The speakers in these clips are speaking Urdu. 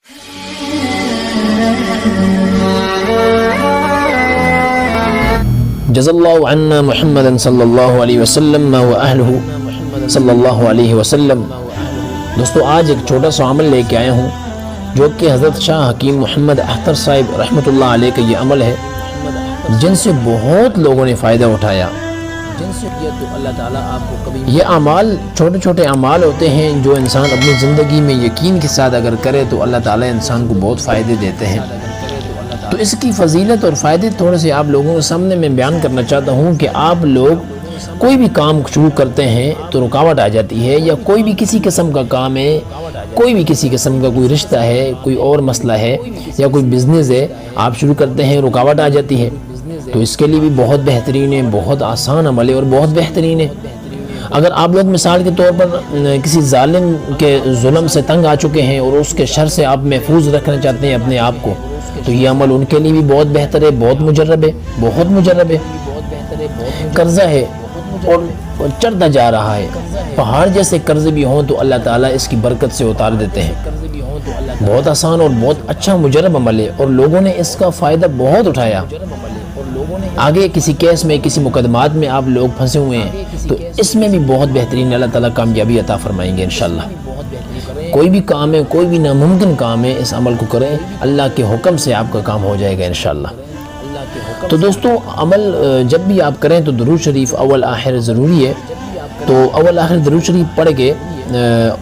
جزا اللہ عنا محمد صلی اللہ علیہ وسلم و اہلہ صلی اللہ علیہ وسلم۔ دوستو آج ایک چھوٹا سا عمل لے کے آیا ہوں جو کہ حضرت شاہ حکیم محمد اختر صاحب رحمۃ اللہ علیہ کا یہ عمل ہے، جن سے بہت لوگوں نے فائدہ اٹھایا۔ یہ اعمال چھوٹے چھوٹے اعمال ہوتے ہیں جو انسان اپنی زندگی میں یقین کے ساتھ اگر کرے تو اللہ تعالیٰ انسان کو بہت فائدے دیتے ہیں۔ تو اس کی فضیلت اور فائدے تھوڑے سے آپ لوگوں کے سامنے میں بیان کرنا چاہتا ہوں کہ آپ لوگ کوئی بھی کام شروع کرتے ہیں تو رکاوٹ آ جاتی ہے، یا کوئی بھی کسی قسم کا کام ہے، کوئی بھی کسی قسم کا کوئی رشتہ ہے، کوئی اور مسئلہ ہے، یا کوئی بزنس ہے، آپ شروع کرتے ہیں رکاوٹ آ جاتی ہے، تو اس کے لیے بھی بہت بہترین ہے، بہت آسان عمل ہے اور بہت بہترین ہے۔ اگر آپ لوگ مثال کے طور پر کسی ظالم کے ظلم سے تنگ آ چکے ہیں اور اس کے شر سے آپ محفوظ رکھنا چاہتے ہیں اپنے آپ کو، تو یہ عمل ان کے لیے بھی بہت بہتر ہے، بہت مجرب ہے، بہت مجرب ہے۔ قرضہ ہے اور چڑھتا جا رہا ہے، پہاڑ جیسے قرضے بھی ہوں تو اللہ تعالیٰ اس کی برکت سے اتار دیتے ہیں۔ بہت آسان اور بہت اچھا مجرب عمل ہے اور لوگوں نے اس کا فائدہ بہت اٹھایا۔ آگے کسی کیس میں، کسی مقدمات میں آپ لوگ پھنسے ہوئے ہیں تو اس میں بھی بہت بہترین اللہ تعالیٰ کامیابی عطا فرمائیں گے انشاءاللہ۔ کوئی بھی کام ہے، کوئی بھی ناممکن کام ہے، اس عمل کو کریں، اللہ کے حکم سے آپ کا کام ہو جائے گا انشاءاللہ۔ تو دوستو عمل جب بھی آپ کریں تو درود شریف اول آخر ضروری ہے، تو اول آخر درود شریف پڑھ کے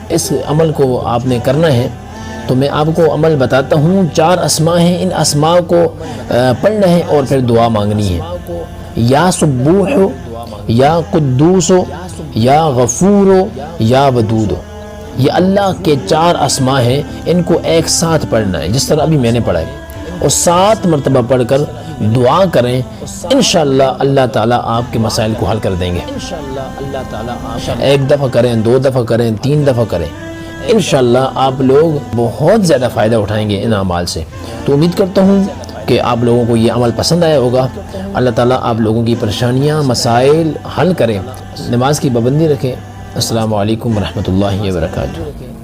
اس عمل کو آپ نے کرنا ہے۔ تو میں آپ کو عمل بتاتا ہوں، 4 اسماء ہیں، ان اسماء کو پڑھنا ہے اور پھر دعا مانگنی ہے۔ یا سبوح، یا قدوس، یا غفور، یا ودود، یہ اللہ کے 4 اسماء ہیں، ان کو ایک ساتھ پڑھنا ہے جس طرح ابھی میں نے پڑھا ہے، اور 7 مرتبہ پڑھ کر دعا کریں، انشاءاللہ اللہ تعالیٰ آپ کے مسائل کو حل کر دیں گے۔ ایک دفعہ کریں، 2 دفعہ کریں، 3 دفعہ کریں، انشاءاللہ آپ لوگ بہت زیادہ فائدہ اٹھائیں گے ان اعمال سے۔ تو امید کرتا ہوں کہ آپ لوگوں کو یہ عمل پسند آیا ہوگا۔ اللہ تعالیٰ آپ لوگوں کی پریشانیاں، مسائل حل کریں، نماز کی پابندی رکھیں۔ السلام علیکم ورحمۃ اللہ وبرکاتہ۔